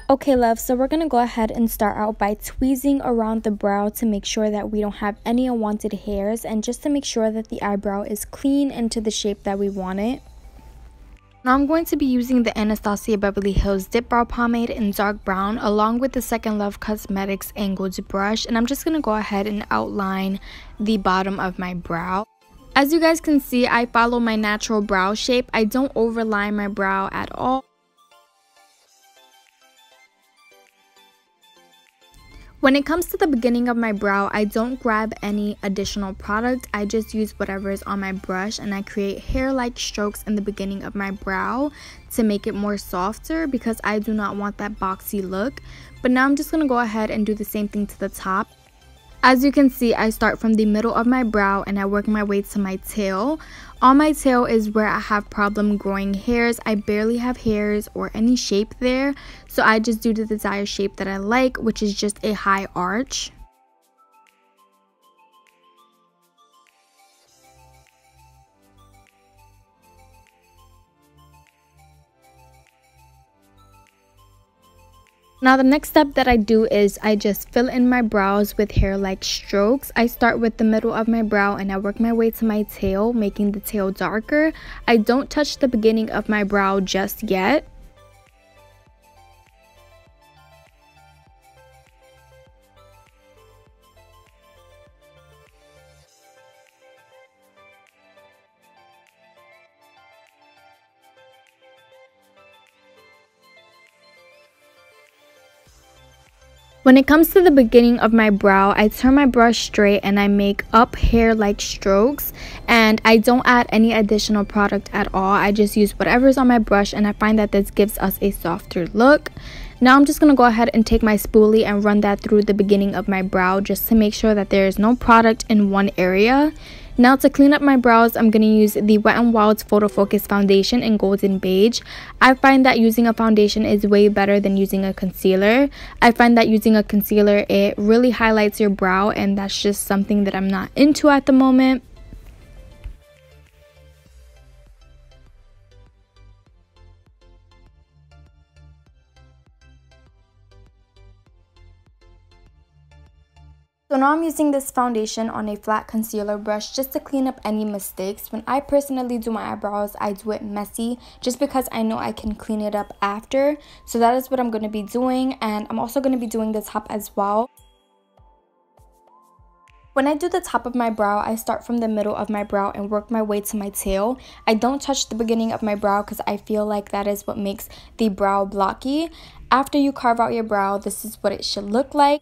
Okay love, so we're gonna go ahead and start out by tweezing around the brow to make sure that we don't have any unwanted hairs, and just to make sure that the eyebrow is clean and to the shape that we want it. Now I'm going to be using the Anastasia Beverly Hills Dip Brow Pomade in dark brown along with the Second Love Cosmetics angled brush, and I'm just going to go ahead and outline the bottom of my brow. As you guys can see, I follow my natural brow shape. I don't overline my brow at all. When it comes to the beginning of my brow, I don't grab any additional product. I just use whatever is on my brush, and I create hair-like strokes in the beginning of my brow to make it more softer because I do not want that boxy look. But now I'm just going to go ahead and do the same thing to the top. As you can see, I start from the middle of my brow and I work my way to my tail. On my tail is where I have problem growing hairs. I barely have hairs or any shape there, so I just do the desired shape that I like, which is just a high arch. Now the next step that I do is I just fill in my brows with hair-like strokes. I start with the middle of my brow and I work my way to my tail, making the tail darker. I don't touch the beginning of my brow just yet. When it comes to the beginning of my brow, I turn my brush straight and I make up hair-like strokes, and I don't add any additional product at all. I just use whatever's on my brush, and I find that this gives us a softer look. Now I'm just going to go ahead and take my spoolie and run that through the beginning of my brow just to make sure that there is no product in one area. Now to clean up my brows, I'm going to use the Wet n Wild's Photo Focus Foundation in Golden Beige. I find that using a foundation is way better than using a concealer. I find that using a concealer, it really highlights your brow, and that's just something that I'm not into at the moment. So now I'm using this foundation on a flat concealer brush just to clean up any mistakes. When I personally do my eyebrows, I do it messy just because I know I can clean it up after. So that is what I'm going to be doing, and I'm also going to be doing the top as well. When I do the top of my brow, I start from the middle of my brow and work my way to my tail. I don't touch the beginning of my brow because I feel like that is what makes the brow blocky. After you carve out your brow, this is what it should look like.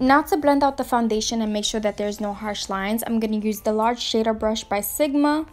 Now to blend out the foundation and make sure that there's no harsh lines, I'm going to use the large shader brush by Sigma.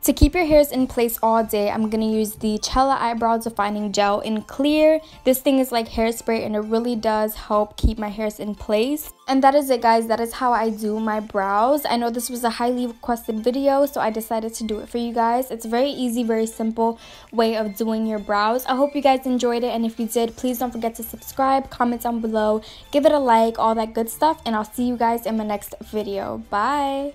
To keep your hairs in place all day, I'm going to use the Cella Eyebrow Defining Gel in clear. This thing is like hairspray and it really does help keep my hairs in place. And that is it, guys. That is how I do my brows. I know this was a highly requested video, so I decided to do it for you guys. It's a very easy, very simple way of doing your brows. I hope you guys enjoyed it, and if you did, please don't forget to subscribe, comment down below, give it a like, all that good stuff, and I'll see you guys in my next video. Bye!